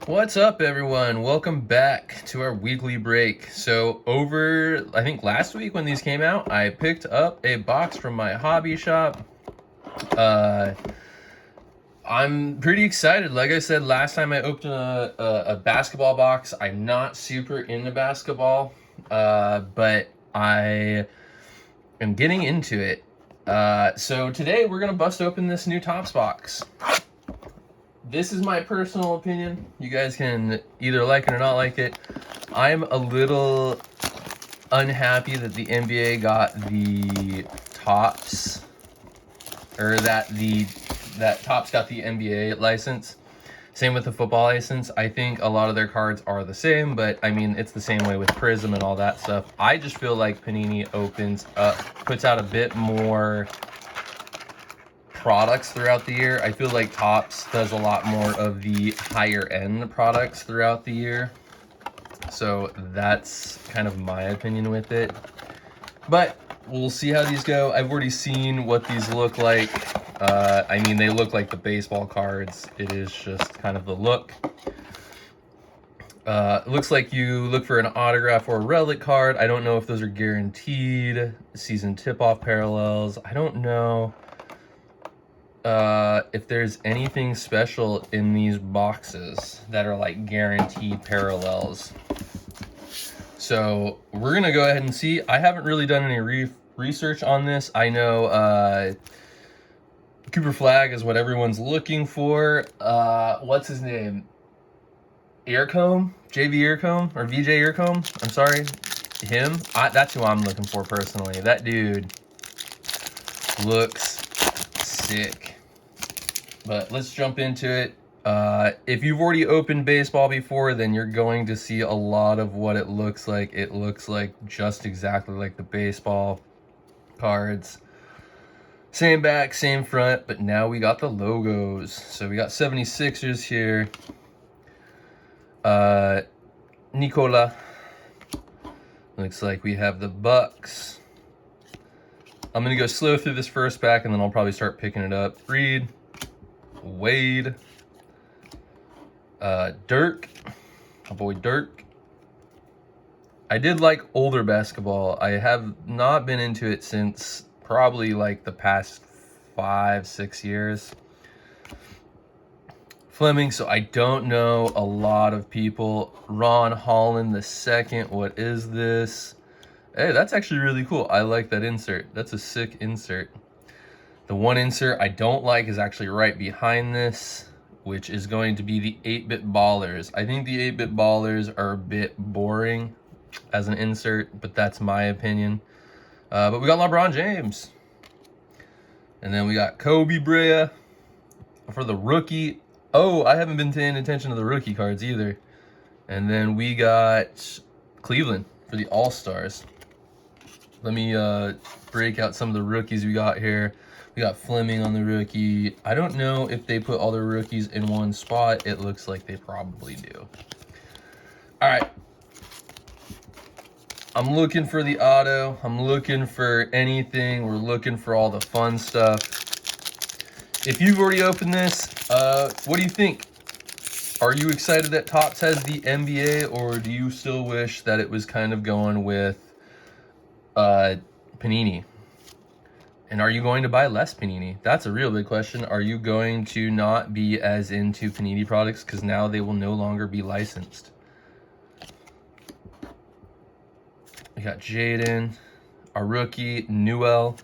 What's up, everyone? Welcome back to our weekly break. So I think last week when these came out, I picked up a box from my hobby shop. Uh, I'm pretty excited. Like I said, last time I opened a basketball box. I'm not super into basketball, but I am getting into it. So today we're going to bust open this new Topps box. This is my personal opinion. You guys can either like it or not like it. I'm a little unhappy that the NBA got the Topps, or that Topps got the NBA license. Same with the football license. I think a lot of their cards are the same, but I mean, it's the same way with Prism and all that stuff. I just feel like Panini puts out a bit more products throughout the year. I feel like Topps does a lot more of the higher end products throughout the year. So that's kind of my opinion with it. But we'll see how these go. I've already seen what these look like. I mean, they look like the baseball cards. It is just kind of the look. It looks like you look for an autograph or a relic card. I don't know if those are guaranteed. Season tip-off parallels. I don't know if there's anything special in these boxes that are like guaranteed parallels. So we're gonna go ahead and see. I haven't really done any research on this. I know Cooper Flag is what everyone's looking for. What's his name? Earcomb? JV Earcomb? Or VJ Earcomb? I'm sorry. Him? That's who I'm looking for personally. That dude looks sick. But let's jump into it. If you've already opened baseball before, then you're going to see a lot of what it looks like. It looks like just exactly like the baseball cards. Same back, same front, but now we got the logos. So we got 76ers here. Nikola. Looks like we have the Bucks. I'm going to go slow through this first pack, and then I'll probably start picking it up. Reed. Wade. Dirk. My boy Dirk. I did like older basketball. I have not been into it since probably like the past 5-6 years. Fleming, so I don't know a lot of people. Ron Holland II. What is this? Hey, that's actually really cool. I like that insert. That's a sick insert. The one insert I don't like is actually right behind this, which is going to be the 8-bit ballers. I think the 8-bit ballers are a bit boring as an insert, but that's my opinion. But we got LeBron James. And then we got Kobe Bryant for the rookie. Oh, I haven't been paying attention to the rookie cards either. And then we got Cleveland for the All-Stars. Let me break out some of the rookies we got here. We got Fleming on the rookie. I don't know if they put all their rookies in one spot. It looks like they probably do. All right. I'm looking for the auto. I'm looking for anything. We're looking for all the fun stuff. If you've already opened this, what do you think? Are you excited that Topps has the NBA, or do you still wish that it was kind of going with Panini? And are you going to buy less Panini? That's a real big question. Are you going to not be as into Panini products because now they will no longer be licensed? We got Jaden, our rookie, Newell,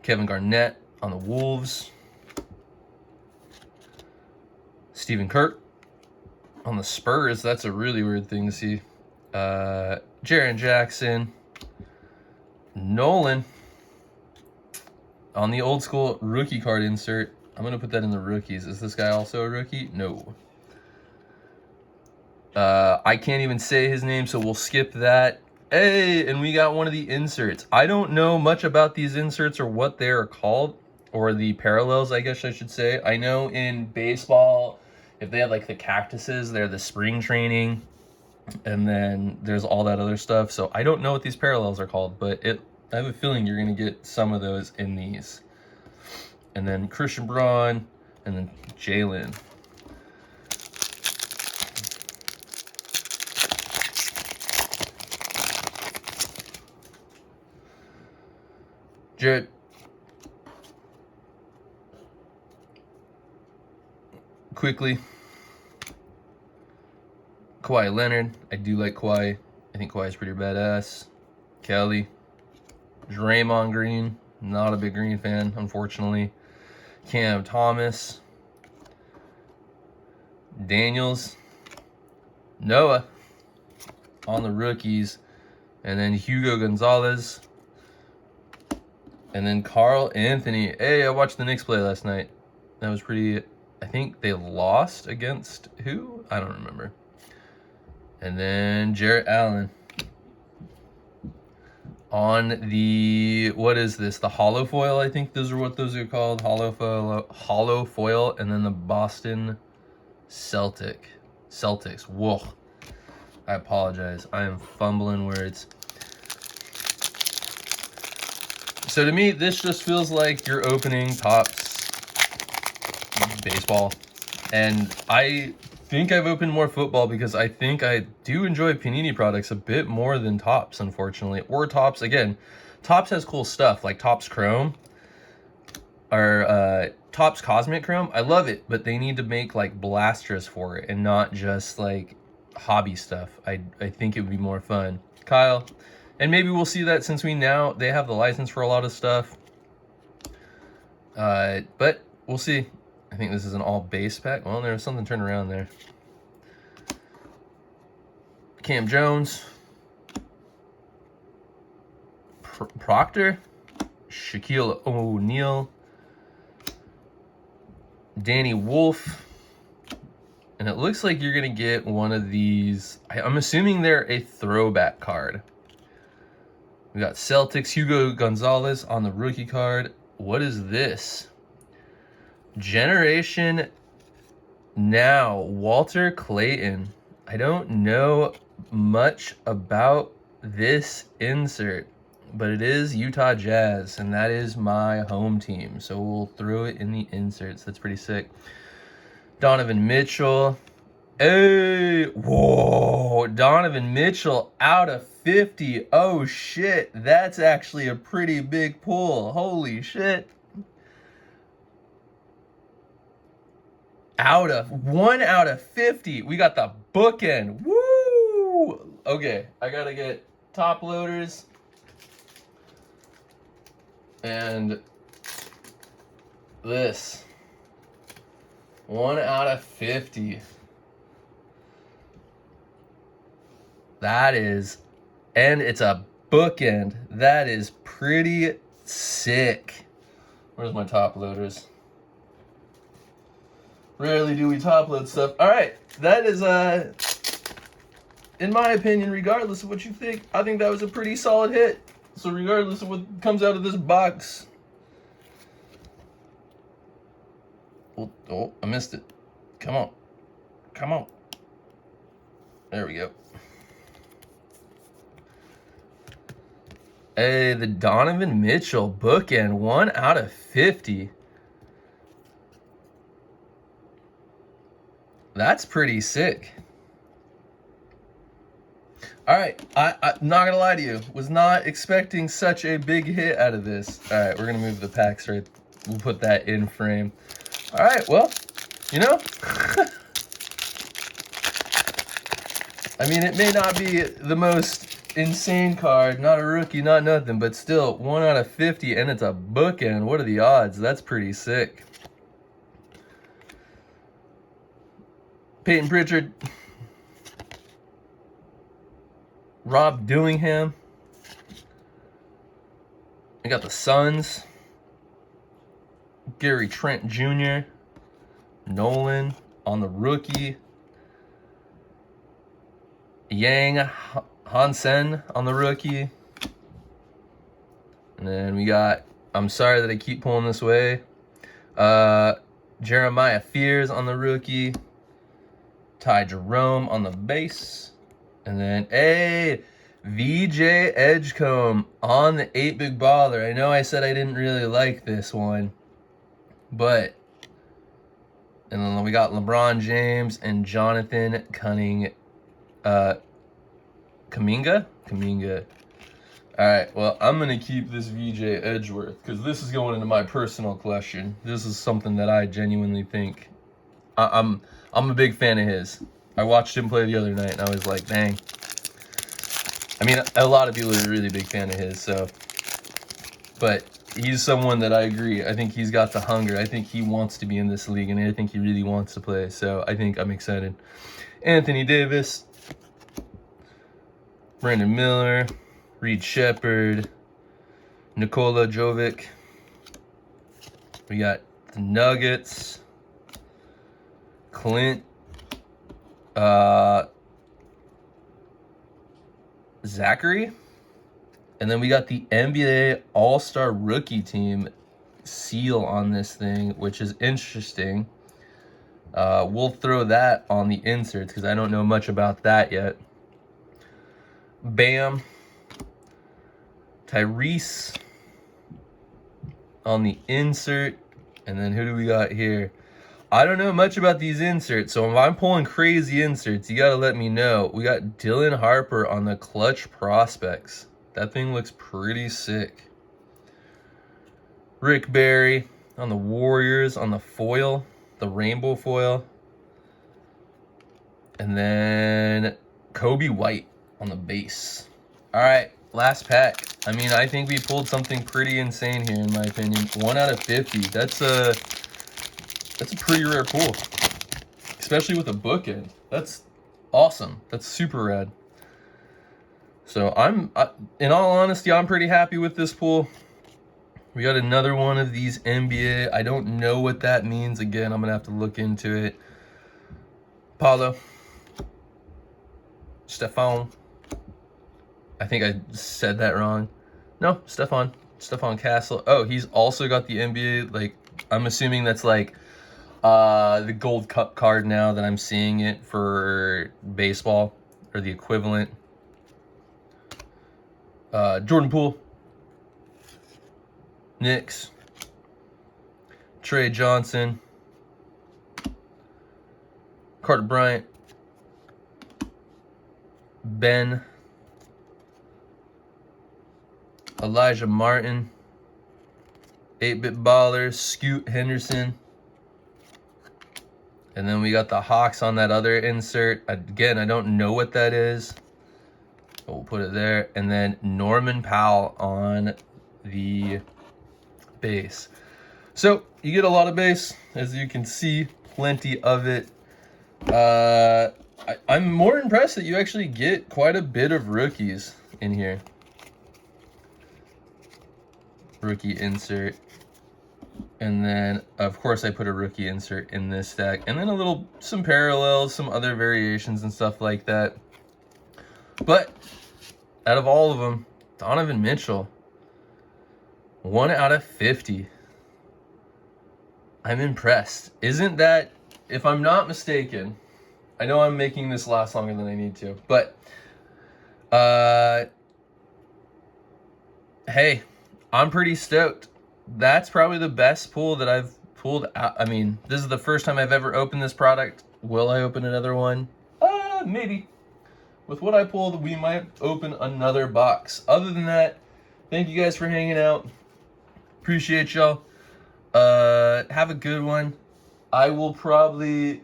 Kevin Garnett on the Wolves, Stephen Kirk on the Spurs. That's a really weird thing to see. Jaren Jackson, Nolan on the old school rookie card insert. I'm going to put that in the rookies. Is this guy also a rookie? No. I can't even say his name, so we'll skip that. Hey, and we got one of the inserts. I don't know much about these inserts or what they are called, or the parallels, I guess I should say. I know in baseball, if they have like the cactuses, they're the spring training. And then there's all that other stuff. So I don't know what these parallels are called, but I have a feeling you're going to get some of those in these. And then Christian Braun, and then Jalen. Jared. Quickly. Kawhi Leonard. I do like Kawhi. I think Kawhi's pretty badass. Kelly. Draymond Green. Not a big Green fan, unfortunately. Cam Thomas. Daniels. Noah. On the rookies. And then Hugo Gonzalez. And then Carl Anthony. Hey, I watched the Knicks play last night. That was pretty... I think they lost against who? I don't remember. And then Jarrett Allen. On the... What is this? The hollow foil, I think those are what those are called. Hollow foil. And then the Boston Celtics. Whoa. I apologize. I am fumbling words. So to me, this just feels like you're opening Topps baseball. And I think I've opened more football because I think I do enjoy Panini products a bit more than Topps, unfortunately. Or Topps, again, Topps has cool stuff like Topps Chrome or Topps Cosmic Chrome. I love it, but they need to make like blasters for it and not just like hobby stuff. I think it would be more fun. Kyle, and maybe we'll see that since they have the license for a lot of stuff. But we'll see. I think this is an all base pack. Well, there's something turned around there. Cam Jones. Proctor. Shaquille O'Neal. Danny Wolf. And it looks like you're going to get one of these. I'm assuming they're a throwback card. We got Celtics, Hugo Gonzalez on the rookie card. What is this? Generation Now, Walter Clayton. I don't know much about this insert, but it is Utah Jazz, and that is my home team. So we'll throw it in the inserts. That's pretty sick. Donovan Mitchell. Hey, whoa, Donovan Mitchell out of 50. Oh shit, that's actually a pretty big pull. Holy shit. One out of 50. We got the bookend. Woo! Okay, I gotta get top loaders. And this. 1 out of 50. That is, and it's a bookend. That is pretty sick. Where's my top loaders? Rarely do we top load stuff. All right, that is, in my opinion, regardless of what you think, I think that was a pretty solid hit. So regardless of what comes out of this box. Oh, I missed it. Come on. Come on. There we go. Hey, the Donovan Mitchell bookend, 1 out of 50. That's pretty sick. All right, I'm not gonna lie to you. Was not expecting such a big hit out of this. All right, we're gonna move the packs right. We'll put that in frame. All right, well, you know, I mean, it may not be the most insane card, not a rookie, not nothing, but still 1 out of 50, and it's a bookend. What are the odds? That's pretty sick. Peyton Pritchard. Rob Dillingham. I got the Suns. Gary Trent Jr. Nolan on the rookie. Yang Hansen on the rookie. And then we got, I'm sorry that I keep pulling this way, Jeremiah Fears on the rookie. Ty Jerome on the base. And then, hey, VJ Edgecombe on the 8 Big Baller. I know I said I didn't really like this one, but, and then we got LeBron James and Jonathan Kaminga. All right, well, I'm going to keep this VJ Edgeworth because this is going into my personal collection. This is something that I genuinely think I'm a big fan of his. I watched him play the other night, and I was like, dang. I mean, a lot of people are a really big fan of his, so. But he's someone that I agree. I think he's got the hunger. I think he wants to be in this league, and I think he really wants to play. So I think I'm excited. Anthony Davis, Brandon Miller, Reed Shepherd, Nikola Jovic. We got the Nuggets, Clint, Zachary, and then we got the NBA All-Star Rookie Team seal on this thing, which is interesting. We'll throw that on the inserts because I don't know much about that yet. Bam. Tyrese on the insert. And then who do we got here? I don't know much about these inserts, so if I'm pulling crazy inserts, you got to let me know. We got Dylan Harper on the Clutch Prospects. That thing looks pretty sick. Rick Barry on the Warriors on the foil, the rainbow foil. And then Kobe White on the base. All right, last pack. I mean, I think we pulled something pretty insane here, in my opinion. 1 out of 50. That's a pretty rare pull, especially with a bookend. That's awesome. That's super rad. So in all honesty, I'm pretty happy with this pull. We got another one of these NBA. I don't know what that means. Again, I'm gonna have to look into it. Paulo, Stephon. I think I said that wrong. No, Stephon Castle. Oh, he's also got the NBA. Like, I'm assuming that's like the Gold Cup card now that I'm seeing it for baseball, or the equivalent. Jordan Poole, Knicks, Trey Johnson, Carter Bryant, Ben, Elijah Martin, 8-Bit Ballers, Scoot Henderson. And then we got the Hawks on that other insert. Again, I don't know what that is, but we'll put it there. And then Norman Powell on the base. So you get a lot of base, as you can see, plenty of it. I'm more impressed that you actually get quite a bit of rookies in here. Rookie insert. And then, of course, I put a rookie insert in this stack. And then some parallels, some other variations and stuff like that. But out of all of them, Donovan Mitchell, 1 out of 50. I'm impressed. Isn't that, if I'm not mistaken, I know I'm making this last longer than I need to, but hey, I'm pretty stoked. That's probably the best pull that I've pulled out. I mean, this is the first time I've ever opened this product. Will I open another one? Maybe. With what I pulled, we might open another box. Other than that, thank you guys for hanging out. Appreciate y'all. Have a good one. I will probably...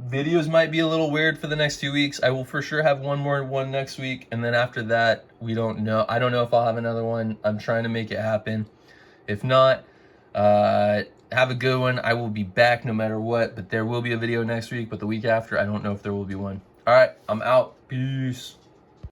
Videos might be a little weird for the next 2 weeks. I will for sure have one next week. And then after that, we don't know. I don't know if I'll have another one. I'm trying to make it happen. If not, have a good one. I will be back no matter what. But there will be a video next week. But the week after, I don't know if there will be one. All right, I'm out. Peace.